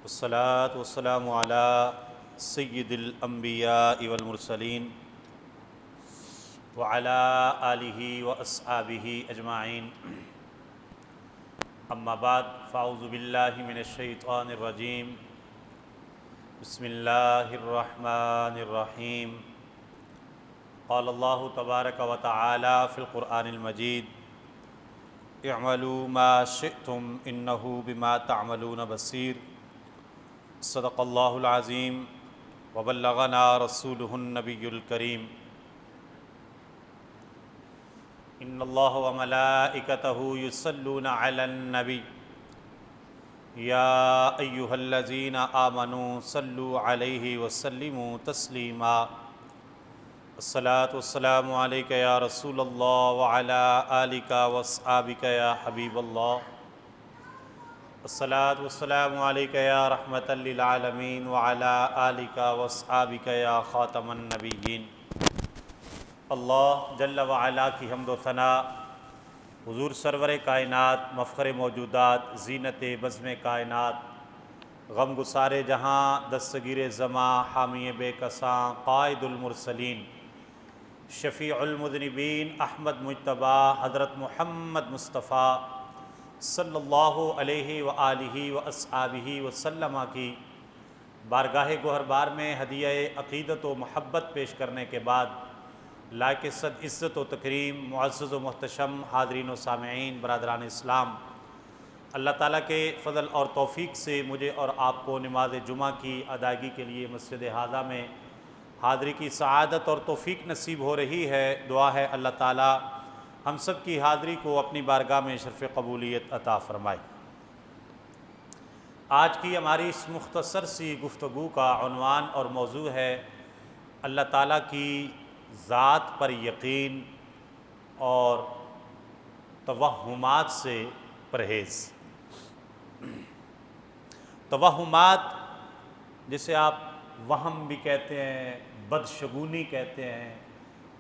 والصلاة والسلام على سید الانبیاء والمرسلین وعلى آلہ واصحابہ اجمعین، اما بعد فاعوذ باللہ من الشیطان الرجیم، بسم اللہ الرحمن الرحیم۔ قال اللہ تبارک و تعالی فی القرآن المجید، اعملوا ما شئتم انہ بما تعملون بصیر۔ صدق اللہ العظیم وبلغنا رسولہ النبی الکریم۔ ان اللہ وملائکتہ یصلون علی النبی یا ایہا الذین آمنوا صلوا علیہ وسلموا تسلیما۔ الصلاۃ والسلام علیک یا رسول اللہ وعلی آلک واصحابک یا حبیب اللہ۔ الصلاۃ والسلام علیک یا رحمۃ للعالمین وعلی آلک واصحابک یا خاتم النبیین۔ اللہ جل وعلا کی حمد و ثنا حضور سرور کائنات، مفخر موجودات، زینت بزم کائنات، غم گسار جہاں، دستگیر زماں، حامی بے کساں، قائد المرسلین، شفیع المذنبین، احمد مجتبیٰ، حضرت محمد مصطفیٰ صلی اللہ علیہ وآلہ واصحابہ وسلم کی بارگاہ گوہربار میں ہدیہ عقیدت و محبت پیش کرنے کے بعد، لائق صد عزت و تکریم، معزز و محتشم حاضرین و سامعین، برادران اسلام، اللہ تعالیٰ کے فضل اور توفیق سے مجھے اور آپ کو نماز جمعہ کی ادائیگی کے لیے مسجد ہذا میں حاضری کی سعادت اور توفیق نصیب ہو رہی ہے۔ دعا ہے اللہ تعالیٰ ہم سب کی حاضری کو اپنی بارگاہ میں شرف قبولیت عطا فرمائے۔ آج کی ہماری اس مختصر سی گفتگو کا عنوان اور موضوع ہے اللہ تعالیٰ کی ذات پر یقین اور توہمات سے پرہیز۔ توہمات جسے آپ وہم بھی کہتے ہیں، بدشگونی کہتے ہیں،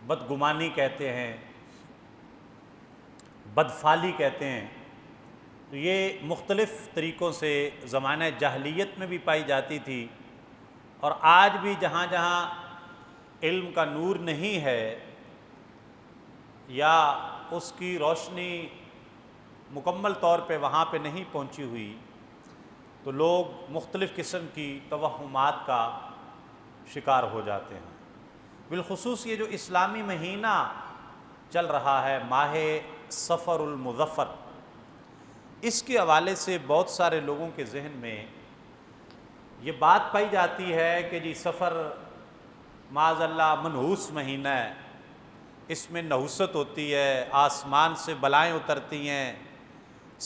بدگمانی کہتے ہیں، بدفعلی کہتے ہیں، تو یہ مختلف طریقوں سے زمانہ جاہلیت میں بھی پائی جاتی تھی، اور آج بھی جہاں جہاں علم کا نور نہیں ہے یا اس کی روشنی مکمل طور پہ وہاں پہ نہیں پہنچی ہوئی، تو لوگ مختلف قسم کی توہمات کا شکار ہو جاتے ہیں۔ بالخصوص یہ جو اسلامی مہینہ چل رہا ہے، ماہ صفر المظفر، اس کے حوالے سے بہت سارے لوگوں کے ذہن میں یہ بات پائی جاتی ہے کہ جی صفر معاذ اللہ منحوس مہینہ ہے، اس میں نحوست ہوتی ہے، آسمان سے بلائیں اترتی ہیں،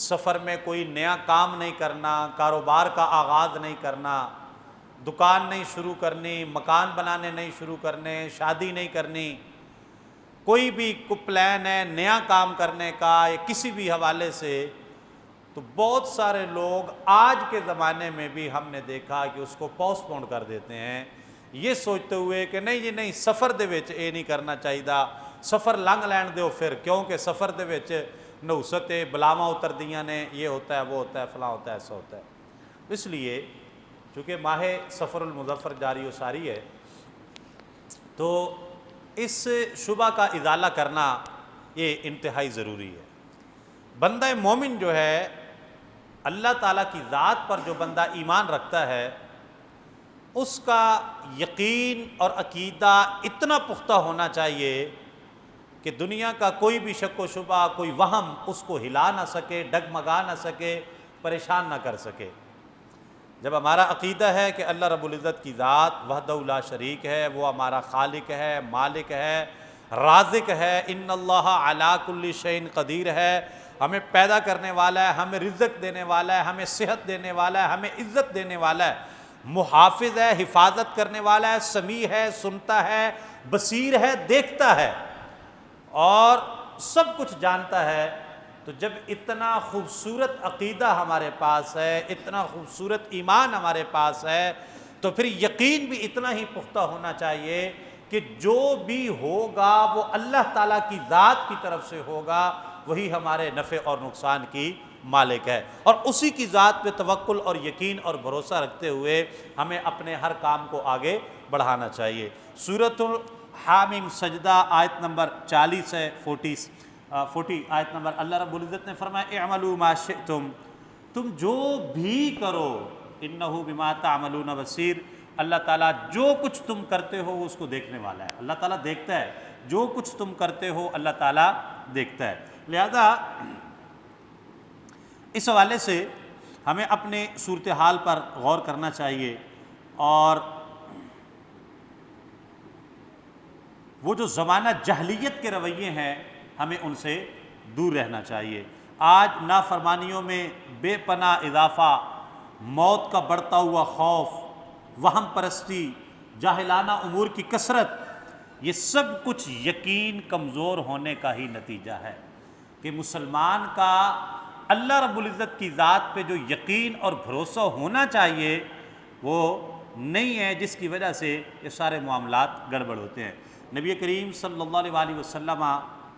سفر میں کوئی نیا کام نہیں کرنا، کاروبار کا آغاز نہیں کرنا، دکان نہیں شروع کرنی، مکان بنانے نہیں شروع کرنے، شادی نہیں کرنی، کوئی بھی پلان ہے نیا کام کرنے کا یا کسی بھی حوالے سے، تو بہت سارے لوگ آج کے زمانے میں بھی ہم نے دیکھا کہ اس کو پوسٹ پون کر دیتے ہیں، یہ سوچتے ہوئے کہ نہیں جی نہیں سفر دے وچ یہ نہیں کرنا چاہیے، سفر لنگ لین دیو پھر، کیونکہ سفر دے وچ نحوست بلاواں اتر دیاں نے، یہ ہوتا ہے وہ ہوتا ہے فلاں ہوتا ہے ایسا ہوتا ہے۔ اس لیے چونکہ ماہ صفر المظفر جاری و ساری ہے، تو اس شبہ کا ازالہ کرنا یہ انتہائی ضروری ہے۔ بندہ مومن جو ہے، اللہ تعالیٰ کی ذات پر جو بندہ ایمان رکھتا ہے، اس کا یقین اور عقیدہ اتنا پختہ ہونا چاہیے کہ دنیا کا کوئی بھی شک و شبہ، کوئی وہم اس کو ہلا نہ سکے، ڈگمگا نہ سکے، پریشان نہ کر سکے۔ جب ہمارا عقیدہ ہے کہ اللہ رب العزت کی ذات وحدہ لا شریک ہے، وہ ہمارا خالق ہے، مالک ہے، رازق ہے، ان اللہ علی کل شیء قدیر ہے، ہمیں پیدا کرنے والا ہے، ہمیں رزق دینے والا ہے، ہمیں صحت دینے والا ہے، ہمیں عزت دینے والا ہے، محافظ ہے، حفاظت کرنے والا ہے، سمیع ہے، سنتا ہے، بصیر ہے، دیکھتا ہے اور سب کچھ جانتا ہے۔ تو جب اتنا خوبصورت عقیدہ ہمارے پاس ہے، اتنا خوبصورت ایمان ہمارے پاس ہے، تو پھر یقین بھی اتنا ہی پختہ ہونا چاہیے کہ جو بھی ہوگا وہ اللہ تعالیٰ کی ذات کی طرف سے ہوگا، وہی ہمارے نفع اور نقصان کی مالک ہے، اور اسی کی ذات پہ توکل اور یقین اور بھروسہ رکھتے ہوئے ہمیں اپنے ہر کام کو آگے بڑھانا چاہیے۔ سورۃ الحامیم سجدہ آیت نمبر 40 ہے، 40 آیت نمبر، اللہ رب العزت نے فرمایا اعملوا ما شئتم، تم جو بھی کرو، انہ بما تعملون بصیر، اللہ تعالیٰ جو کچھ تم کرتے ہو وہ اس کو دیکھنے والا ہے۔ اللہ تعالیٰ دیکھتا ہے، جو کچھ تم کرتے ہو اللہ تعالیٰ دیکھتا ہے۔ لہذا اس حوالے سے ہمیں اپنے صورتحال پر غور کرنا چاہیے، اور وہ جو زمانہ جہلیت کے رویے ہیں ہمیں ان سے دور رہنا چاہیے۔ آج نافرمانیوں میں بے پناہ اضافہ، موت کا بڑھتا ہوا خوف، وہم پرستی، جاہلانہ امور کی کثرت، یہ سب کچھ یقین کمزور ہونے کا ہی نتیجہ ہے کہ مسلمان کا اللہ رب العزت کی ذات پہ جو یقین اور بھروسہ ہونا چاہیے وہ نہیں ہے، جس کی وجہ سے یہ سارے معاملات گڑبڑ ہوتے ہیں۔ نبی کریم صلی اللہ علیہ وسلم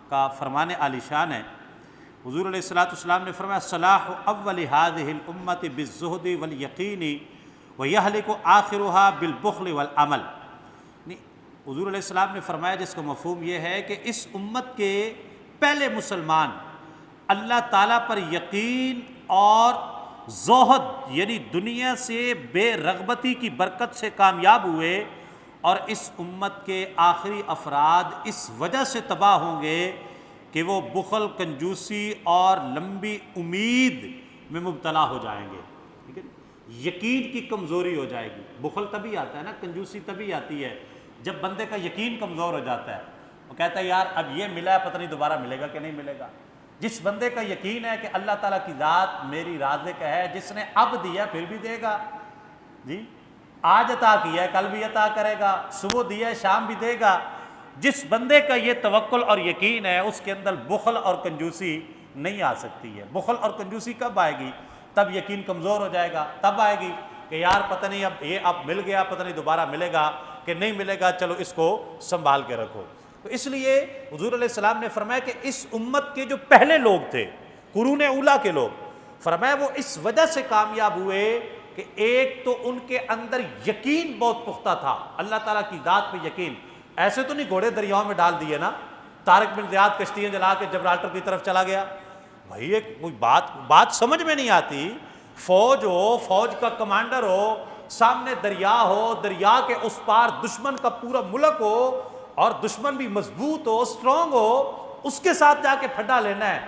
کا فرمان عالی شان ہے، حضور علیہ السلام نے فرمایا صلاح اول هذه الامت بالزہد والیقین ویہلک آخرها بالبخل والعمل۔ حضور علیہ السلام نے فرمایا جس کا مفہوم یہ ہے کہ اس امت کے پہلے مسلمان اللہ تعالیٰ پر یقین اور زہد یعنی دنیا سے بے رغبتی کی برکت سے کامیاب ہوئے، اور اس امت کے آخری افراد اس وجہ سے تباہ ہوں گے کہ وہ بخل، کنجوسی اور لمبی امید میں مبتلا ہو جائیں گے۔ ٹھیک ہے، یقین کی کمزوری ہو جائے گی۔ بخل تبھی آتا ہے نا، کنجوسی تبھی آتی ہے جب بندے کا یقین کمزور ہو جاتا ہے، وہ کہتا ہے یار اب یہ ملا ہے پتہ نہیں دوبارہ ملے گا کہ نہیں ملے گا۔ جس بندے کا یقین ہے کہ اللہ تعالیٰ کی ذات میری رازق ہے، جس نے اب دیا پھر بھی دے گا، جی آج عطا کیا ہے کل بھی عطا کرے گا، صبح دیا ہے شام بھی دے گا، جس بندے کا یہ توکل اور یقین ہے اس کے اندر بخل اور کنجوسی نہیں آ سکتی ہے۔ بخل اور کنجوسی کب آئے گی؟ تب یقین کمزور ہو جائے گا، تب آئے گی کہ یار پتہ نہیں اب مل گیا، پتہ نہیں دوبارہ ملے گا کہ نہیں ملے گا، چلو اس کو سنبھال کے رکھو۔ تو اس لیے حضور علیہ السلام نے فرمایا کہ اس امت کے جو پہلے لوگ تھے، قرون اولیٰ کے لوگ، فرمایا وہ اس وجہ سے کامیاب ہوئے کہ ایک تو ان کے اندر یقین بہت پختہ تھا، اللہ تعالیٰ کی ذات پہ یقین۔ ایسے تو نہیں گھوڑے دریاؤں میں ڈال دیے نا، طارق بن زیاد کشتیاں جلا کے جبرالٹر کی طرف چلا گیا، بھائی ایک کوئی بات سمجھ میں نہیں آتی۔ فوج ہو، فوج کا کمانڈر ہو، سامنے دریا ہو، دریا کے اس پار دشمن کا پورا ملک ہو، اور دشمن بھی مضبوط ہو، اسٹرانگ ہو، اس کے ساتھ جا کے پھڈا لینا ہے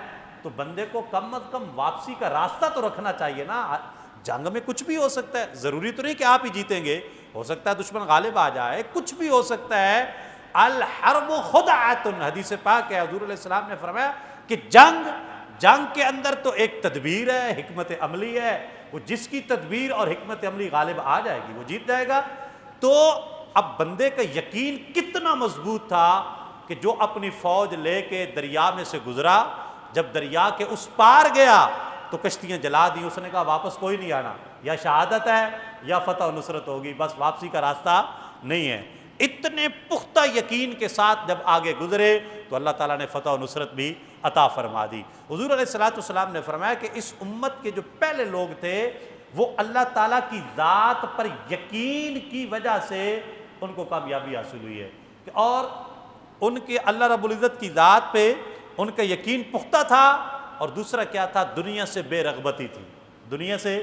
تو بندے کو کم از کم واپسی کا راستہ تو رکھنا چاہیے نا۔ جنگ میں کچھ بھی ہو سکتا ہے، ضروری تو نہیں کہ آپ ہی جیتیں گے، ہو سکتا ہے دشمن غالب آ جائے، کچھ بھی ہو سکتا ہے۔ الحرب خدعۃ، حدیث پاک ہے، حضور علیہ السلام نے فرمایا کہ جنگ کے اندر تو ایک تدبیر ہے، حکمت عملی ہے، وہ جس کی تدبیر اور حکمت عملی غالب آ جائے گی وہ جیت جائے گا۔ تو اب بندے کا یقین کتنا مضبوط تھا کہ جو اپنی فوج لے کے دریا میں سے گزرا، جب دریا کے اس پار گیا تو کشتیاں جلا دی، اس نے کہا واپس کوئی نہیں آنا، یا شہادت ہے یا فتح و نصرت ہوگی، بس واپسی کا راستہ نہیں ہے۔ اتنے پختہ یقین کے ساتھ جب آگے گزرے تو اللہ تعالیٰ نے فتح و نصرت بھی عطا فرما دی۔ حضور علیہ السلام نے فرمایا کہ اس امت کے جو پہلے لوگ تھے وہ اللہ تعالیٰ کی ذات پر یقین کی وجہ سے ان کو کامیابی حاصل ہوئی ہے، اور ان کے اللہ رب العزت کی ذات پہ ان کا یقین پختہ تھا، اور دوسرا کیا تھا؟ دنیا سے بے رغبتی تھی، دنیا سے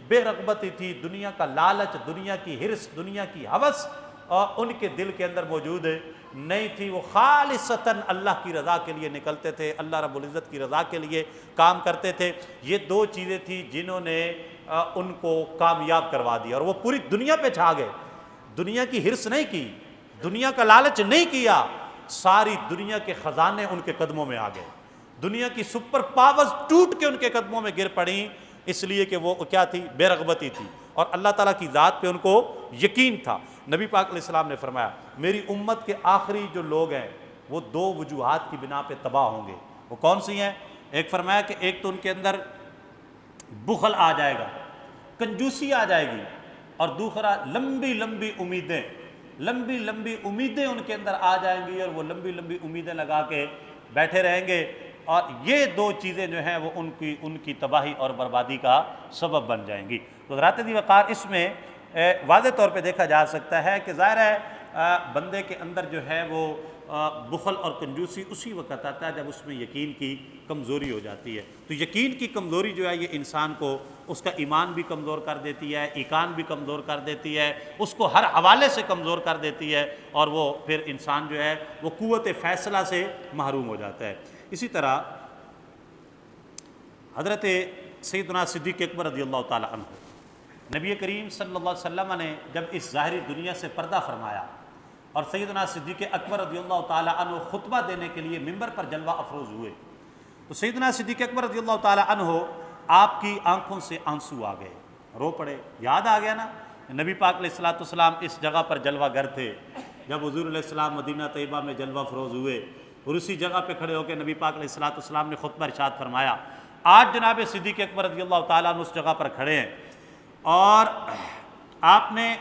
بے رغبتی تھی، دنیا کا لالچ، دنیا کی ہرس، دنیا کی ہوس اور ان کے دل کے اندر موجود نہیں تھی۔ وہ خالصتاً اللہ کی رضا کے لیے نکلتے تھے، اللہ رب العزت کی رضا کے لیے کام کرتے تھے۔ یہ دو چیزیں تھیں جنہوں نے ان کو کامیاب کروا دیا، اور وہ پوری دنیا پہ چھا گئے۔ دنیا کی ہرس نہیں کی، دنیا کا لالچ نہیں کیا، ساری دنیا کے خزانے ان کے قدموں میں آ گئے، دنیا کی سپر پاورز ٹوٹ کے ان کے قدموں میں گر پڑیں، اس لیے کہ وہ کیا تھی؟ بے رغبتی تھی، اور اللہ تعالیٰ کی ذات پہ ان کو یقین تھا۔ نبی پاک علیہ السلام نے فرمایا میری امت کے آخری جو لوگ ہیں وہ دو وجوہات کی بنا پہ تباہ ہوں گے۔ وہ کون سی ہیں؟ ایک فرمایا کہ ایک تو ان کے اندر بخل آ جائے گا، کنجوسی آ جائے گی، اور دوسرا لمبی لمبی امیدیں ان کے اندر آ جائیں گی، اور وہ لمبی لمبی امیدیں لگا کے بیٹھے رہیں گے اور یہ دو چیزیں جو ہیں وہ ان کی تباہی اور بربادی کا سبب بن جائیں گی۔ تو حضرات ذی وقار اس میں واضح طور پہ دیکھا جا سکتا ہے کہ ظاہر ہے بندے کے اندر جو ہے وہ بخل اور کنجوسی اسی وقت آتا ہے جب اس میں یقین کی کمزوری ہو جاتی ہے۔ تو یقین کی کمزوری جو ہے یہ انسان کو اس کا ایمان بھی کمزور کر دیتی ہے، ایقان بھی کمزور کر دیتی ہے، اس کو ہر حوالے سے کمزور کر دیتی ہے، اور وہ پھر انسان جو ہے وہ قوت فیصلہ سے محروم ہو جاتا ہے۔ اسی طرح حضرت سیدنا صدیق اکبر رضی اللہ تعالیٰ عنہ، نبی کریم صلی اللہ علیہ وسلم نے جب اس ظاہری دنیا سے پردہ فرمایا اور سیدنا صدیق اکبر رضی اللہ تعالیٰ عنہ خطبہ دینے کے لیے ممبر پر جلوہ افروز ہوئے، تو سیدنا صدیق اکبر رضی اللہ تعالیٰ عنہ آپ کی آنکھوں سے آنسو آ گئے، رو پڑے۔ یاد آ گیا نا نبی پاک علیہ الصلوۃ والسلام اس جگہ پر جلوہ گر تھے جب حضور علیہ السلام مدینہ طیبہ میں جلوہ افروز ہوئے، اور اسی جگہ پہ کھڑے ہو کے نبی پاک علیہ الصلوۃ والسلام نے خطبہ ارشاد فرمایا۔ آج جناب صدیق اکبر رضی اللہ تعالیٰ عنہ اس جگہ پر کھڑے ہیں، اور آپ نے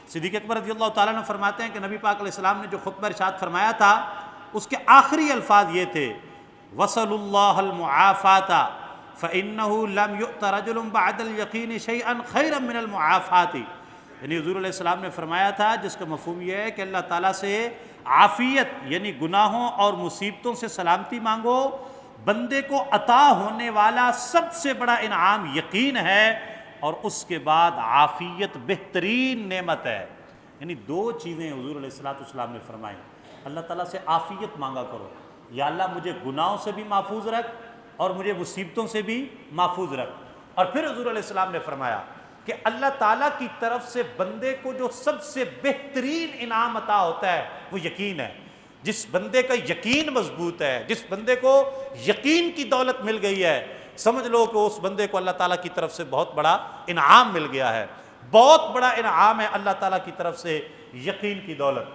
صدیق اکبر رضی اللہ تعالیٰ عنہ فرماتے ہیں کہ نبی پاک علیہ السلام نے جو خطبہ ارشاد فرمایا تھا اس کے آخری الفاظ یہ تھے، وَصَلُوا اللَّهَ الْمُعَافَاةَ فَإِنَّهُ لَمْ يُؤْتَ رَجُلٌ بَعْدَ الْيَقِينِ شَيْئًا خَيْرًا مِنَ الْمُعَافَاةِ، یعنی حضور علیہ السلام نے فرمایا تھا جس کا مفہوم یہ ہے کہ اللہ تعالیٰ سے عافیت یعنی گناہوں اور مصیبتوں سے سلامتی مانگو، بندے کو عطا ہونے والا سب سے بڑا انعام یقین ہے، اور اس کے بعد عافیت بہترین نعمت ہے۔ یعنی دو چیزیں حضور علیہ السلام نے فرمائیں، اللہ تعالیٰ سے عافیت مانگا کرو، یا اللہ مجھے گناہوں سے بھی محفوظ رکھ اور مجھے مصیبتوں سے بھی محفوظ رکھ۔ اور پھر حضور علیہ السلام نے فرمایا کہ اللہ تعالیٰ کی طرف سے بندے کو جو سب سے بہترین انعام عطا ہوتا ہے وہ یقین ہے۔ جس بندے کا یقین مضبوط ہے، جس بندے کو یقین کی دولت مل گئی ہے، سمجھ لو کہ اس بندے کو اللہ تعالیٰ کی طرف سے بہت بڑا انعام مل گیا ہے، بہت بڑا انعام ہے اللہ تعالیٰ کی طرف سے یقین کی دولت۔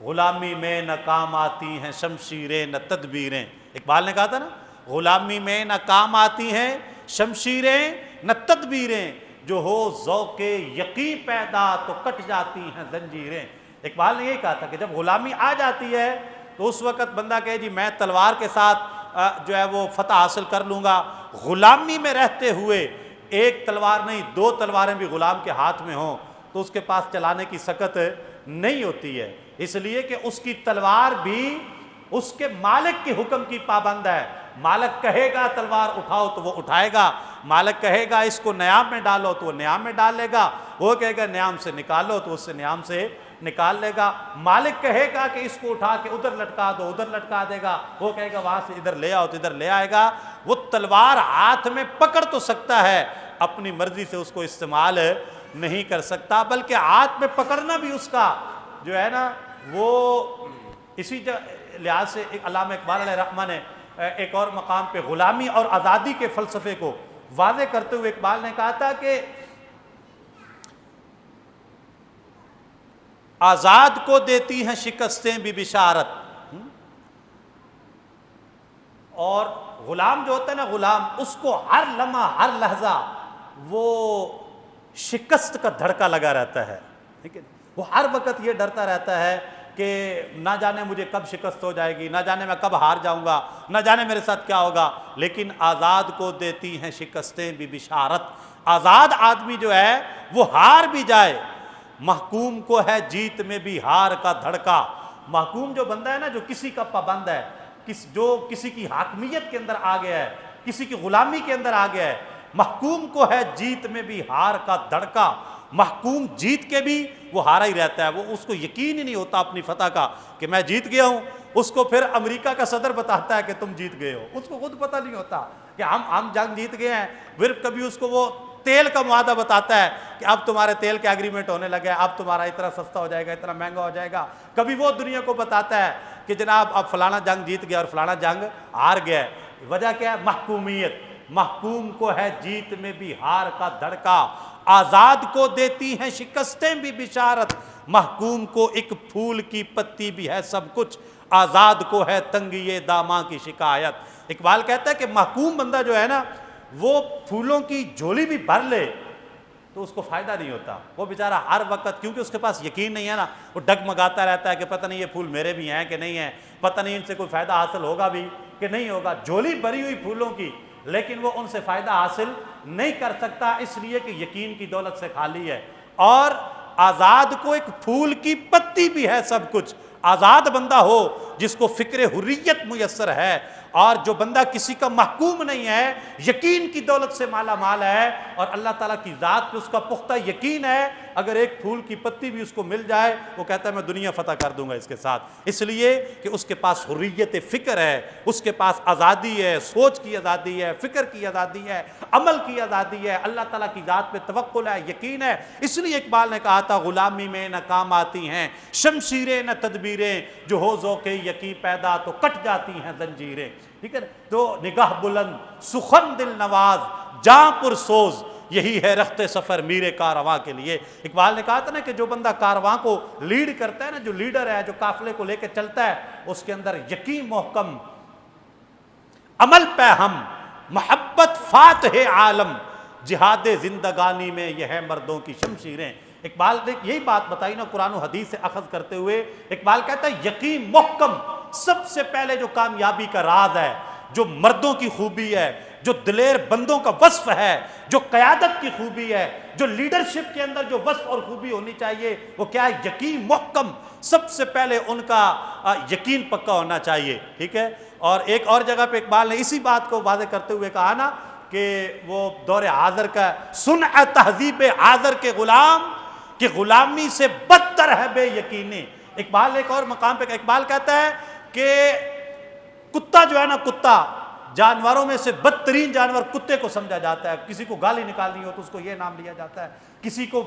غلامی میں نہ کام آتی ہیں شمشیریں نہ تدبیریں، اقبال نے کہا تھا نا، غلامی میں نہ کام آتی ہیں شمشیریں نہ تدبیریں، جو ہو ذوق یقین پیدا تو کٹ جاتی ہیں زنجیریں۔ اقبال نے یہی کہا تھا کہ جب غلامی آ جاتی ہے تو اس وقت بندہ کہے جی میں تلوار کے ساتھ جو ہے وہ فتح حاصل کر لوں گا، غلامی میں رہتے ہوئے ایک تلوار نہیں دو تلواریں بھی غلام کے ہاتھ میں ہوں تو اس کے پاس چلانے کی سکت نہیں ہوتی ہے، اس لیے کہ اس کی تلوار بھی اس کے مالک کے حکم کی پابند ہے۔ مالک کہے گا تلوار اٹھاؤ تو وہ اٹھائے گا، مالک کہے گا اس کو نیام میں ڈالو تو وہ نیام میں ڈال لے گا، وہ کہے گا نیام سے نکالو تو اس سے نیام سے نکال لے گا، مالک کہے گا کہ اس کو اٹھا کے ادھر لٹکا دو ادھر لٹکا دے گا، وہ کہے گا وہاں سے ادھر لے آؤ تو ادھر لے آئے گا۔ وہ تلوار ہاتھ میں پکڑ تو سکتا ہے، اپنی مرضی سے اس کو استعمال نہیں کر سکتا، بلکہ ہاتھ میں پکڑنا بھی اس کا جو ہے نا وہ اسی لحاظ سے علامہ اقبال علیہ رحمہ نے ایک اور مقام پہ غلامی اور آزادی کے فلسفے کو واضح کرتے ہوئے اقبال نے کہا تھا کہ آزاد کو دیتی ہیں شکستیں بھی بشارت، اور غلام جو ہوتا ہے نا غلام، اس کو ہر لمحہ ہر لحظہ وہ شکست کا دھڑکا لگا رہتا ہے، ٹھیک ہے، وہ ہر وقت یہ ڈرتا رہتا ہے کہ نہ جانے مجھے کب شکست ہو جائے گی، نہ جانے میں کب ہار جاؤں گا، نہ جانے میرے ساتھ کیا ہوگا۔ لیکن آزاد کو دیتی ہیں شکستیں بھی بشارت، آزاد آدمی جو ہے وہ ہار بھی جائے، محکوم کو ہے جیت میں بھی ہار کا دھڑکا۔ محکوم جو بندہ ہے نا جو کسی کا پابند ہے، جو کسی کی حاکمیت کے اندر آ گیا ہے، کسی کی غلامی کے اندر آ گیا ہے، محکوم کو ہے جیت میں بھی ہار کا دھڑکا۔ محکوم جیت کے بھی وہ ہارا ہی رہتا ہے، وہ اس کو یقین ہی نہیں ہوتا اپنی فتح کا کہ میں جیت گیا ہوں۔ اس کو پھر امریکہ کا صدر بتاتا ہے کہ تم جیت گئے ہو، اس کو خود پتہ نہیں ہوتا کہ ہم جنگ جیت گئے ہیں۔ پھر کبھی اس کو وہ تیل کا معاہدہ بتاتا ہے کہ اب تمہارے تیل کے ایگریمنٹ ہونے لگے، اب تمہارا اتنا سستا ہو جائے گا، اتنا مہنگا ہو جائے گا۔ کبھی وہ دنیا کو بتاتا ہے کہ جناب اب فلانا جنگ جیت گیا اور فلانا جنگ ہار گیا ہے۔ وجہ کیا ہے؟ محکومیت۔ محکوم کو ہے جیت میں بھی ہار کا دھڑکا، آزاد کو دیتی ہیں شکستیں بھی بشارت، محکوم کو ایک پھول کی پتی بھی ہے سب کچھ، آزاد کو ہے تنگی داماں کی شکایت۔ اقبال کہتا ہے کہ محکوم بندہ جو ہے نا وہ پھولوں کی جھولی بھی بھر لے تو اس کو فائدہ نہیں ہوتا. وہ بیچارہ ہر وقت، کیونکہ اس کے پاس یقین نہیں ہے نا، وہ ڈگمگاتا رہتا ہے کہ پتہ نہیں یہ پھول میرے بھی ہیں کہ نہیں ہیں، پتہ نہیں ان سے کوئی فائدہ حاصل ہوگا بھی کہ نہیں ہوگا. جھولی بھری ہوئی پھولوں کی، لیکن وہ ان سے فائدہ حاصل نہیں کر سکتا، اس لیے کہ یقین کی دولت سے خالی ہے. اور آزاد کو ایک پھول کی پتی بھی ہے سب کچھ. آزاد بندہ ہو جس کو فکر حریت میسر ہے، اور جو بندہ کسی کا محکوم نہیں ہے، یقین کی دولت سے مالا مال ہے، اور اللہ تعالیٰ کی ذات پہ اس کا پختہ یقین ہے، اگر ایک پھول کی پتی بھی اس کو مل جائے وہ کہتا ہے میں دنیا فتح کر دوں گا اس کے ساتھ. اس لیے کہ اس کے پاس حریت فکر ہے، اس کے پاس آزادی ہے، سوچ کی آزادی ہے، فکر کی آزادی ہے، عمل کی آزادی ہے، اللہ تعالیٰ کی ذات پہ توکل ہے، یقین ہے. اس لیے اقبال نے کہا تھا غلامی میں نہ کام آتی ہیں شمشیریں نہ تدبیریں، جو ہو ذوق یقین پیدا تو کٹ جاتی ہیں زنجیریں. ٹھیک ہے. تو نگاہ بلند سخن دل نواز جاں پر سوز، یہی ہے رخت سفر میرے کارواں کے لیے. اقبال نے کہا تھا نا کہ جو بندہ کارواں کو لیڈ کرتا ہے نا، جو لیڈر ہے، جو قافلے کو لے کے چلتا ہے، اس کے اندر یقین محکم، عمل پہ ہم، محبت فاتح عالم، جہاد زندگانی میں یہ ہے مردوں کی شمشیریں. اقبال نے یہی بات بتائی نا قرآن و حدیث سے اخذ کرتے ہوئے. اقبال کہتا ہے یقین محکم سب سے پہلے جو کامیابی کا راز ہے، جو مردوں کی خوبی ہے، جو دلیر بندوں کا وصف ہے، جو قیادت کی خوبی ہے، جو لیڈرشپ کے اندر جو وصف اور خوبی ہونی چاہیے، وہ کیا ہے؟ یقین محکم. سب سے پہلے ان کا یقین پکا ہونا چاہیے. ٹھیک ہے. اور ایک اور جگہ پہ اقبال نے اسی بات کو واضح کرتے ہوئے کہا نا کہ وہ دور حاضر کا صنع تہذیب حاضر کے غلام کہ غلامی سے بدتر ہے بے یقینی. اقبال ایک اور مقام پہ اقبال کہتا ہے کہ کتا جو ہے نا، کتا جانوروں میں سے بدترین جانور کتے کو سمجھا جاتا ہے. کسی کو گالی نکالنی ہو تو اس کو یہ نام لیا جاتا ہے، کسی کو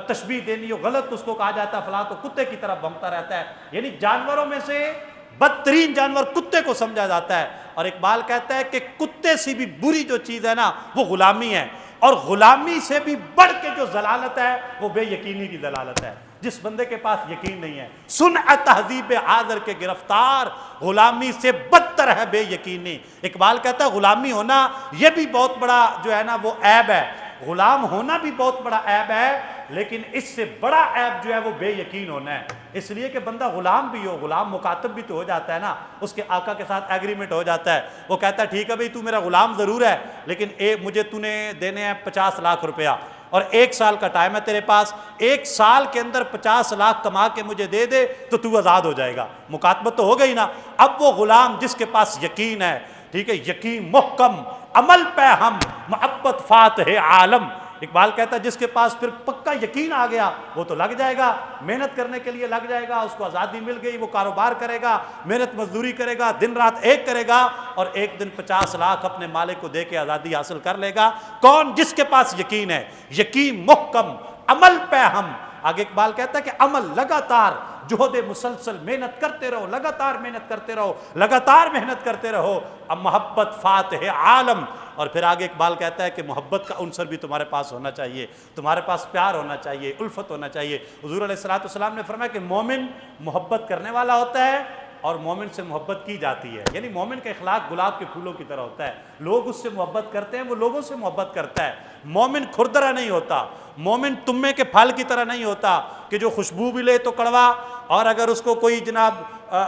تشبیہ دینی ہو غلط تو اس کو کہا جاتا ہے فلاں تو کتے کی طرح بھونکتا رہتا ہے. یعنی جانوروں میں سے بدترین جانور کتے کو سمجھا جاتا ہے. اور اقبال کہتا ہے کہ کتے سے بھی بری جو چیز ہے نا وہ غلامی ہے، اور غلامی سے بھی بڑھ کے جو ضلالت ہے وہ بے یقینی کی ضلالت ہے. جس بندے کے پاس یقین نہیں ہے، صنع تہذیب حاضر کے گرفتار، غلامی سے بدتر ہے بے یقینی. اقبال کہتا ہے غلامی ہونا یہ بھی بہت بڑا جو ہے نا وہ عیب ہے، غلام ہونا بھی بہت بڑا عیب ہے، لیکن اس سے بڑا عیب جو ہے وہ بے یقین ہونا ہے. اس لیے کہ بندہ غلام بھی ہو، غلام مکاتب بھی تو ہو جاتا ہے نا، اس کے آقا کے ساتھ ایگریمنٹ ہو جاتا ہے. وہ کہتا ہے ٹھیک ہے بھئی تو میرا غلام ضرور ہے، لیکن مجھے تو نے دینے ہیں 50 لاکھ روپیہ، اور 1 سال کا ٹائم ہے تیرے پاس، 1 سال کے اندر 50 لاکھ کما کے مجھے دے دے تو آزاد ہو جائے گا. مکاتبت تو ہو گئی نا. اب وہ غلام جس کے پاس یقین ہے، ٹھیک ہے، یقین محکم، عمل پہ ہم، محبت فاتح عالم. اقبال کہتا ہے جس کے پاس پھر پکا یقین آ گیا وہ تو لگ جائے گا، محنت کرنے کے لیے لگ جائے گا، اس کو آزادی مل گئی، وہ کاروبار کرے گا، محنت مزدوری کرے گا، دن رات ایک کرے گا، اور ایک دن 50 لاکھ اپنے مالک کو دے کے آزادی حاصل کر لے گا. کون؟ جس کے پاس یقین ہے، یقین محکم، عمل پہ ہم. آگے اقبال کہتا ہے کہ عمل لگاتار، جہد مسلسل، محنت کرتے رہو، لگاتار محنت کرتے رہو، لگاتار محنت کرتے رہو. اب محبت فاتح عالم. اور پھر آگے اقبال کہتا ہے کہ محبت کا عنصر بھی تمہارے پاس ہونا چاہیے، تمہارے پاس پیار ہونا چاہیے، الفت ہونا چاہیے. حضور علیہ الصلوۃ والسلام نے فرمایا کہ مومن محبت کرنے والا ہوتا ہے اور مومن سے محبت کی جاتی ہے. یعنی مومن کا اخلاق گلاب کے پھولوں کی طرح ہوتا ہے، لوگ اس سے محبت کرتے ہیں، وہ لوگوں سے محبت کرتا ہے. مومن کھردرا نہیں ہوتا، مومن تمے کے پھل کی طرح نہیں ہوتا کہ جو خوشبو بھی لے تو کڑوا، اور اگر اس کو کوئی جناب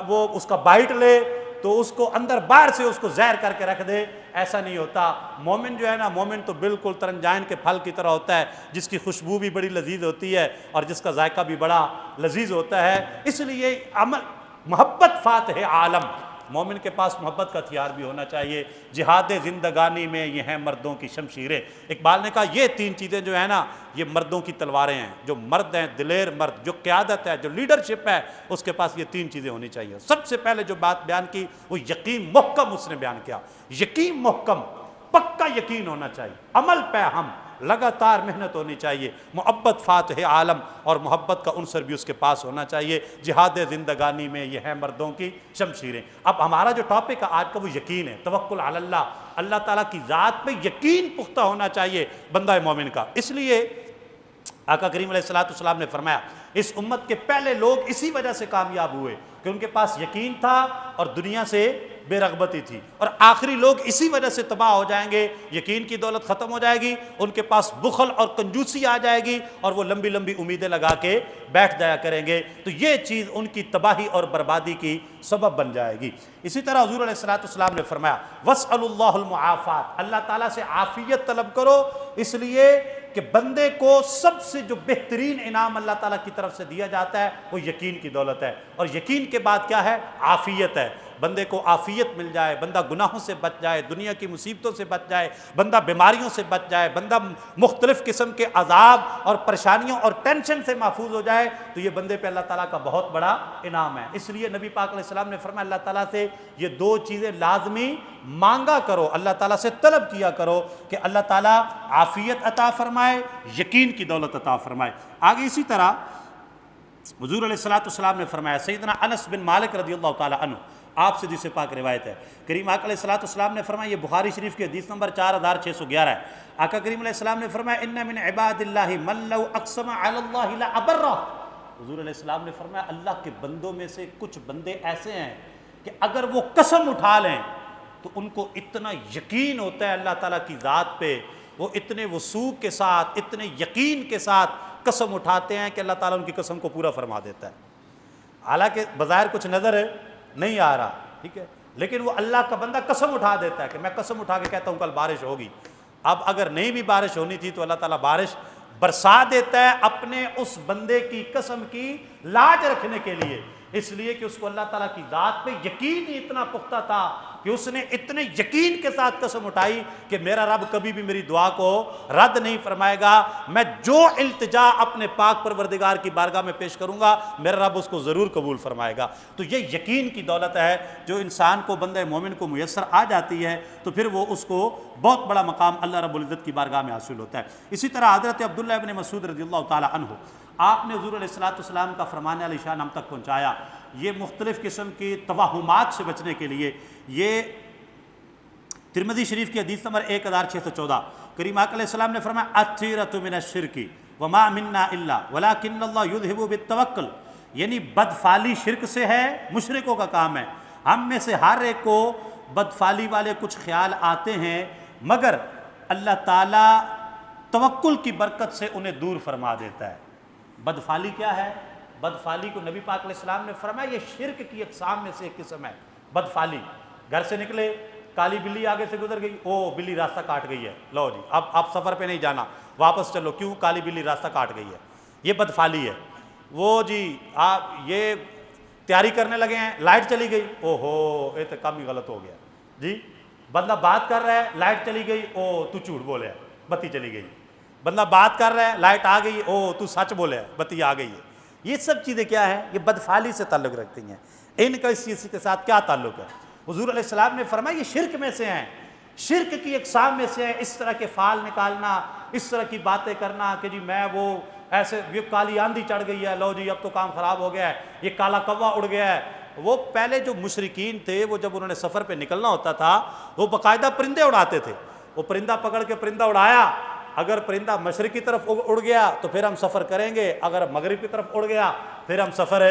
وہ اس کا بائٹ لے تو اس کو اندر باہر سے اس کو زہر کر کے رکھ دے. ایسا نہیں ہوتا. مومن جو ہے نا، مومن تو بالکل ترنجائن کے پھل کی طرح ہوتا ہے، جس کی خوشبو بھی بڑی لذیذ ہوتی ہے اور جس کا ذائقہ بھی بڑا لذیذ ہوتا ہے. اس لیے عمل محبت فاتح عالم، مومن کے پاس محبت کا ہتھیار بھی ہونا چاہیے. جہاد زندگانی میں یہ ہیں مردوں کی شمشیریں. اقبال نے کہا یہ 3 چیزیں جو ہیں نا یہ مردوں کی تلواریں ہیں. جو مرد ہیں، دلیر مرد، جو قیادت ہے، جو لیڈرشپ ہے، اس کے پاس یہ 3 چیزیں ہونی چاہیے. سب سے پہلے جو بات بیان کی وہ یقین محکم اس نے بیان کیا. یقین محکم، پکا یقین ہونا چاہیے، عمل پہ ہم، لگاتار محنت ہونی چاہیے. محبت فاتح عالم، اور محبت کا عنصر بھی اس کے پاس ہونا چاہیے. جہاد زندگانی میں یہ ہیں مردوں کی شمشیریں. اب ہمارا جو ٹاپک ہے آج کا وہ یقین ہے، توکل علی اللہ. اللہ تعالیٰ کی ذات پہ یقین پختہ ہونا چاہیے بندہ مومن کا. اس لیے آقا کریم علیہ الصلوۃ والسلام نے فرمایا اس امت کے پہلے لوگ اسی وجہ سے کامیاب ہوئے کہ ان کے پاس یقین تھا اور دنیا سے بے رغبتی تھی، اور آخری لوگ اسی وجہ سے تباہ ہو جائیں گے، یقین کی دولت ختم ہو جائے گی، ان کے پاس بخل اور کنجوسی آ جائے گی، اور وہ لمبی لمبی امیدیں لگا کے بیٹھ جایا کریں گے، تو یہ چیز ان کی تباہی اور بربادی کی سبب بن جائے گی۔ اسی طرح حضور علیہ الصلوۃ والسلام نے فرمایا وَاسْأَلُوا اللَّهُ الْمُعَافَاةَ، اللہ تعالیٰ سے عافیت طلب کرو، اس لیے کہ بندے کو سب سے جو بہترین انعام اللہ تعالیٰ کی طرف سے دیا جاتا ہے وہ یقین کی دولت ہے، اور یقین کے بعد کیا ہے؟ عافیت ہے۔ بندے کو عافیت مل جائے، بندہ گناہوں سے بچ جائے، دنیا کی مصیبتوں سے بچ جائے، بندہ بیماریوں سے بچ جائے، بندہ مختلف قسم کے عذاب اور پریشانیوں اور ٹینشن سے محفوظ ہو جائے، تو یہ بندے پہ اللہ تعالیٰ کا بہت بڑا انعام ہے۔ اس لیے نبی پاک علیہ السلام نے فرمایا اللہ تعالیٰ سے یہ دو چیزیں لازمی مانگا کرو، اللہ تعالیٰ سے طلب کیا کرو کہ اللہ تعالیٰ عافیت عطا فرمائے، یقین کی دولت عطا فرمائے۔ آگے اسی طرح حضور علیہ الصلوۃ والسلام نے فرمایا، سیدنا انس بن مالک رضی اللہ تعالیٰ عنہ، آپ سے حدیث پاک روایت ہے، کریم آقا علیہ الصلوۃ والسلام نے فرمایا، یہ بخاری شریف کی حدیث نمبر 4611 ہے، آقا کریم علیہ السلام نے فرمایا ان من عباد اللہ من لو اقسم علی اللہ لابرہ، حضور علیہ السلام نے فرمایا اللہ کے بندوں میں سے کچھ بندے ایسے ہیں کہ اگر وہ قسم اٹھا لیں تو ان کو اتنا یقین ہوتا ہے اللہ تعالیٰ کی ذات پہ، وہ اتنے وثوق کے ساتھ، اتنے یقین کے ساتھ قسم اٹھاتے ہیں کہ اللہ تعالیٰ ان کی قسم کو پورا فرما دیتا ہے، حالانکہ بظاہر کچھ نظر نہیں آ رہا، ٹھیک ہے، لیکن وہ اللہ کا بندہ قسم اٹھا دیتا ہے کہ میں قسم اٹھا کے کہتا ہوں کل بارش ہوگی۔ اب اگر نہیں بھی بارش ہونی تھی تو اللہ تعالیٰ بارش برسا دیتا ہے اپنے اس بندے کی قسم کی لاج رکھنے کے لیے، اس لیے کہ اس کو اللہ تعالیٰ کی ذات پہ یقین ہی اتنا پختہ تھا کہ اس نے اتنے یقین کے ساتھ قسم اٹھائی کہ میرا رب کبھی بھی میری دعا کو رد نہیں فرمائے گا، میں جو التجا اپنے پاک پروردگار کی بارگاہ میں پیش کروں گا میرا رب اس کو ضرور قبول فرمائے گا۔ تو یہ یقین کی دولت ہے جو انسان کو، بندہ مومن کو میسر آ جاتی ہے تو پھر وہ اس کو بہت بڑا مقام اللہ رب العزت کی بارگاہ میں حاصل ہوتا ہے۔ اسی طرح حضرت عبداللہ ابن مسعود رضی اللہ تعالی عنہ، آپ نے حضور علیہ الصلوۃ والسلام کا فرمان علی شان ہم تک پہنچایا، یہ مختلف قسم کی توہمات سے بچنے کے لیے، یہ ترمذی شریف کی حدیث نمبر 1614، کریم آقا علیہ السلام نے فرمایا الطیرۃ من الشرک وما منا الا ولکن اللہ یذہب بالتوکل، یعنی بدفعلی شرک سے ہے، مشرکوں کا کام ہے، ہم میں سے ہر ایک کو بدفعلی والے کچھ خیال آتے ہیں مگر اللہ تعالیٰ توکل کی برکت سے انہیں دور فرما دیتا ہے۔ بدفعلی کیا ہے؟ بدفعلی کو نبی پاک علیہ السلام نے فرمایا یہ شرک کی اقسام میں سے ایک قسم ہے بدفعلی۔ گھر سے نکلے، کالی بلی آگے سے گزر گئی، او بلی راستہ کاٹ گئی ہے، لو جی اب آپ سفر پہ نہیں جانا، واپس چلو، کیوں؟ کالی بلی راستہ کاٹ گئی ہے، یہ بدفعلی ہے۔ وہ جی آپ یہ تیاری کرنے لگے ہیں، لائٹ چلی گئی، او ہو یہ تو کام ہی غلط ہو گیا جی، بندہ بات کر رہا ہے لائٹ چلی گئی، او تو جھوٹ بولے ہے، بتی چلی گئی، بندہ بات کر رہا ہے لائٹ آ گئی، او تو سچ بولے ہے، بتی آ گئی ہے۔ یہ سب چیزیں کیا ہیں؟ یہ بدفعلی سے تعلق رکھتی ہیں، ان کا اس چیز کے ساتھ کیا تعلق ہے؟ حضور علیہ السلام نے فرمایا یہ شرک میں سے ہیں، شرک کی اقسام میں سے ہیں، اس طرح کے فعال نکالنا، اس طرح کی باتیں کرنا کہ جی میں وہ ایسے، یہ کالی آندھی چڑھ گئی ہے، لو جی اب تو کام خراب ہو گیا ہے، یہ کالا کوا اڑ گیا ہے۔ وہ پہلے جو مشرکین تھے وہ جب انہوں نے سفر پہ نکلنا ہوتا تھا وہ باقاعدہ پرندے اڑاتے تھے، وہ پرندہ پکڑ کے پرندہ اڑایا، اگر پرندہ مشرق کی طرف اڑ گیا تو پھر ہم سفر کریں گے، اگر مغرب کی طرف اڑ گیا پھر ہم سفر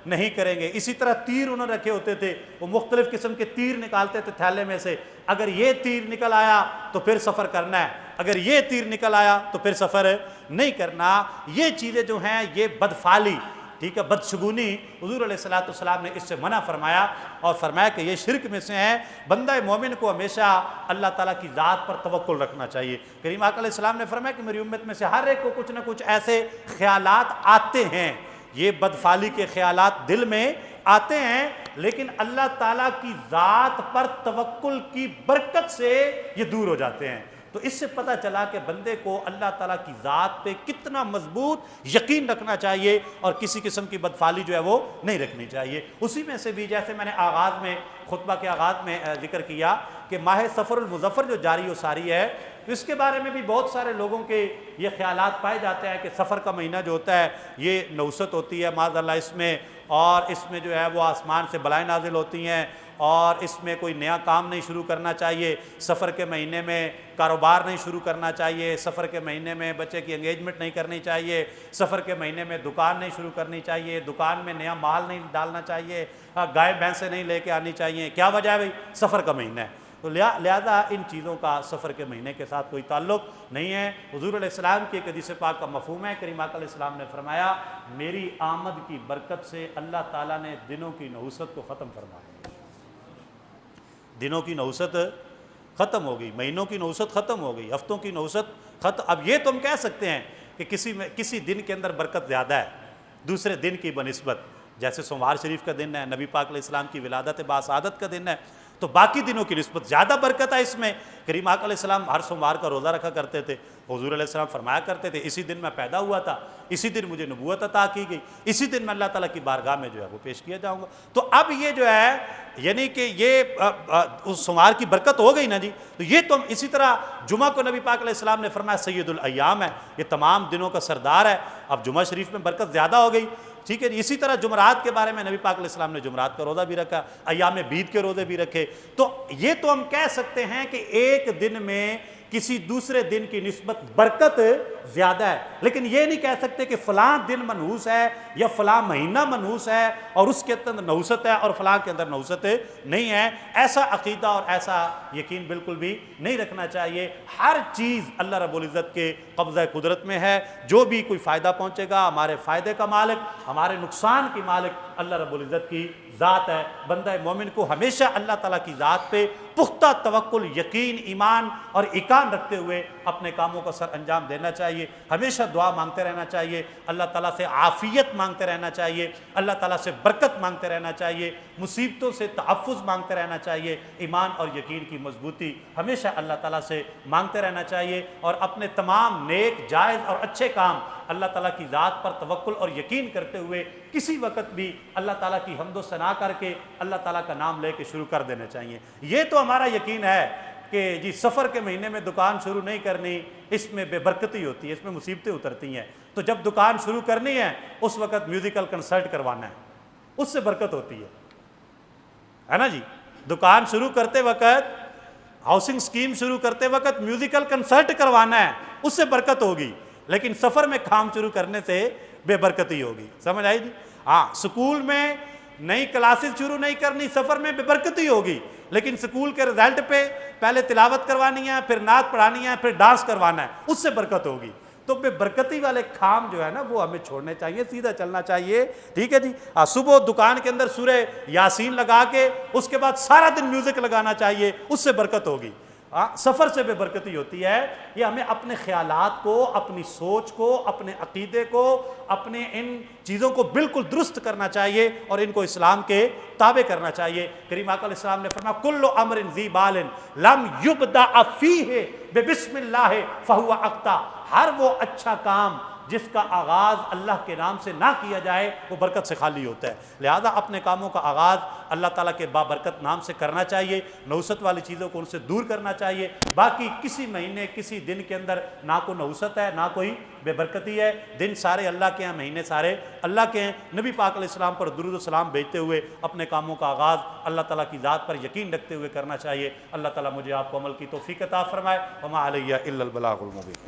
نہیں کریں گے۔ اسی طرح تیر انہوں نے رکھے ہوتے تھے، وہ مختلف قسم کے تیر نکالتے تھے تھیلے میں سے، اگر یہ تیر نکل آیا تو پھر سفر کرنا ہے، اگر یہ تیر نکل آیا تو پھر سفر نہیں کرنا۔ یہ چیزیں جو ہیں یہ بدفعلی، ٹھیک ہے، بدشگونی، حضور علیہ الصلوۃ والسلام نے اس سے منع فرمایا اور فرمایا کہ یہ شرک میں سے ہیں۔ بندہ مومن کو ہمیشہ اللہ تعالیٰ کی ذات پر توکل رکھنا چاہیے۔ کریم آقا علیہ السلام نے فرمایا کہ میری امت میں سے ہر ایک کو کچھ نہ کچھ ایسے خیالات آتے ہیں، یہ بدفعلی کے خیالات دل میں آتے ہیں، لیکن اللہ تعالیٰ کی ذات پر توکل کی برکت سے یہ دور ہو جاتے ہیں۔ تو اس سے پتہ چلا کہ بندے کو اللہ تعالیٰ کی ذات پہ کتنا مضبوط یقین رکھنا چاہیے اور کسی قسم کی بدفعلی جو ہے وہ نہیں رکھنی چاہیے۔ اسی میں سے بھی جیسے میں نے آغاز میں، خطبہ کے آغاز میں ذکر کیا کہ ماہ سفر المظفر جو جاری و ساری ہے، اس کے بارے میں بھی بہت سارے لوگوں کے یہ خیالات پائے جاتے ہیں کہ سفر کا مہینہ جو ہوتا ہے یہ نوست ہوتی ہے معاذ اللہ اس میں، اور اس میں جو ہے وہ آسمان سے بلائیں نازل ہوتی ہیں اور اس میں کوئی نیا کام نہیں شروع کرنا چاہیے، سفر کے مہینے میں کاروبار نہیں شروع کرنا چاہیے، سفر کے مہینے میں بچے کی انگیجمنٹ نہیں کرنی چاہیے، سفر کے مہینے میں دکان نہیں شروع کرنی چاہیے، دکان میں نیا مال نہیں ڈالنا چاہیے، گائے بھینسیں نہیں لے کے آنی چاہیے۔ کیا وجہ ہے بھائی؟ سفر کا مہینہ ہے۔ تو لہذا ان چیزوں کا سفر کے مہینے کے ساتھ کوئی تعلق نہیں ہے۔ حضور علیہ السلام کی ایک حدیث پاک کا مفہوم ہے، کریم آقا علیہ السلام نے فرمایا میری آمد کی برکت سے اللہ تعالیٰ نے دنوں کی نحوست کو ختم فرمایا۔ دنوں کی نحوست ختم ہو گئی، مہینوں کی نحوست ختم ہو گئی، ہفتوں کی نحوست ختم۔ اب یہ تم کہہ سکتے ہیں کہ کسی دن کے اندر برکت زیادہ ہے دوسرے دن کی بنسبت، جیسے سوموار شریف کا دن ہے، نبی پاک علیہ السلام کی ولادت باسعادت کا دن ہے، تو باقی دنوں کی نسبت زیادہ برکت ہے اس میں۔ کریم آقا علیہ السلام ہر سوموار کا روزہ رکھا کرتے تھے، حضور علیہ السلام فرمایا کرتے تھے اسی دن میں پیدا ہوا تھا، اسی دن مجھے نبوت عطا کی گئی، اسی دن میں اللہ تعالیٰ کی بارگاہ میں جو ہے وہ پیش کیا جاؤں گا۔ تو اب یہ جو ہے یعنی کہ یہ اس سوموار کی برکت ہو گئی نا جی، تو یہ تم اسی طرح جمعہ کو نبی پاک علیہ السلام نے فرمایا سید الایام ہے، یہ تمام دنوں کا سردار ہے۔ اب جمعہ شریف میں برکت زیادہ ہو گئی، ٹھیک ہے جی۔ اسی طرح جمعرات کے بارے میں نبی پاک علیہ السلام نے جمعرات کا روزہ بھی رکھا، ایام بیت کے روزے بھی رکھے۔ تو یہ تو ہم کہہ سکتے ہیں کہ ایک دن میں کسی دوسرے دن کی نسبت برکت زیادہ ہے، لیکن یہ نہیں کہہ سکتے کہ فلاں دن منحوس ہے یا فلاں مہینہ منحوس ہے اور اس کے اندر نحوست ہے اور فلاں کے اندر نحوست نہیں ہے۔ ایسا عقیدہ اور ایسا یقین بالکل بھی نہیں رکھنا چاہیے۔ ہر چیز اللہ رب العزت کے قبضہ قدرت میں ہے، جو بھی کوئی فائدہ پہنچے گا ہمارے فائدے کا مالک، ہمارے نقصان کی مالک اللہ رب العزت کی ذات ہے۔ بندہ مومن کو ہمیشہ اللہ تعالیٰ کی ذات پہ پختہ توکل، یقین، ایمان اور ایقان رکھتے ہوئے اپنے کاموں کا سر انجام دینا چاہیے۔ ہمیشہ دعا مانگتے رہنا چاہیے، اللہ تعالیٰ سے عافیت مانگتے رہنا چاہیے، اللہ تعالیٰ سے برکت مانگتے رہنا چاہیے، مصیبتوں سے تحفظ مانگتے رہنا چاہیے، ایمان اور یقین کی مضبوطی ہمیشہ اللہ تعالیٰ سے مانگتے رہنا چاہیے، اور اپنے تمام نیک، جائز اور اچھے کام اللہ تعالیٰ کی ذات پر توکل اور یقین کرتے ہوئے کسی وقت بھی اللہ تعالیٰ کی حمد و ثنا کر کے اللہ تعالیٰ کا نام لے کے شروع کر دینا چاہیے۔ یہ تو ہمارا یقین ہے کہ جی سفر کے مہینے میں دکان شروع نہیں کرنی، اس میں بے برکتی ہوتی ہے، اس میں مصیبتیں اترتی ہیں۔ تو جب دکان شروع کرنی ہے اس وقت میوزیکل کنسرٹ کروانا ہے، اس سے برکت ہوتی ہے نا جی۔ دکان شروع کرتے وقت، ہاؤسنگ سکیم شروع کرتے وقت میوزیکل کنسرٹ کروانا ہے، اس سے برکت ہوگی، لیکن سفر میں کام شروع کرنے سے بے برکتی ہوگی۔ سمجھ آئی جی؟ ہاں، سکول میں نئی کلاسز شروع نہیں کرنی، سفر میں بے برکتی ہوگی، لیکن سکول کے رزلٹ پہ پہلے تلاوت کروانی ہے، پھر نعت پڑھانی ہے، پھر ڈانس کروانا ہے، اس سے برکت ہوگی۔ تو بے برکتی والے کام جو ہے نا وہ ہمیں چھوڑنے چاہیے، سیدھا چلنا چاہیے، ٹھیک ہے جی۔ صبح دکان کے اندر سورہ یاسین لگا کے اس کے بعد سارا دن میوزک لگانا چاہیے، اس سے برکت ہوگی۔ سفر سے بے برکتی ہوتی ہے۔ یہ ہمیں اپنے خیالات کو، اپنی سوچ کو، اپنے عقیدے کو، اپنے ان چیزوں کو بالکل درست کرنا چاہیے اور ان کو اسلام کے تابع کرنا چاہیے۔ کریم آقا علیہ السلام نے فرمایا کل امر ذی بال لم یبدأ فیہ ببسم اللہ فہو اقطع، ہر وہ اچھا کام جس کا آغاز اللہ کے نام سے نہ کیا جائے وہ برکت سے خالی ہوتا ہے۔ لہذا اپنے کاموں کا آغاز اللہ تعالیٰ کے بابرکت نام سے کرنا چاہیے، نحوست والی چیزوں کو ان سے دور کرنا چاہیے۔ باقی کسی مہینے، کسی دن کے اندر نہ کوئی نحوست ہے، نہ کوئی بے برکتی ہے۔ دن سارے اللہ کے ہیں، مہینے سارے اللہ کے ہیں۔ نبی پاک علیہ السلام پر درود و سلام بھیجتے ہوئے اپنے کاموں کا آغاز اللہ تعالیٰ کی ذات پر یقین رکھتے ہوئے کرنا چاہیے۔ اللہ تعالیٰ مجھے آپ کو عمل کی توفیق عطا فرمائے۔ وما علیہ الا البلاغ المبین۔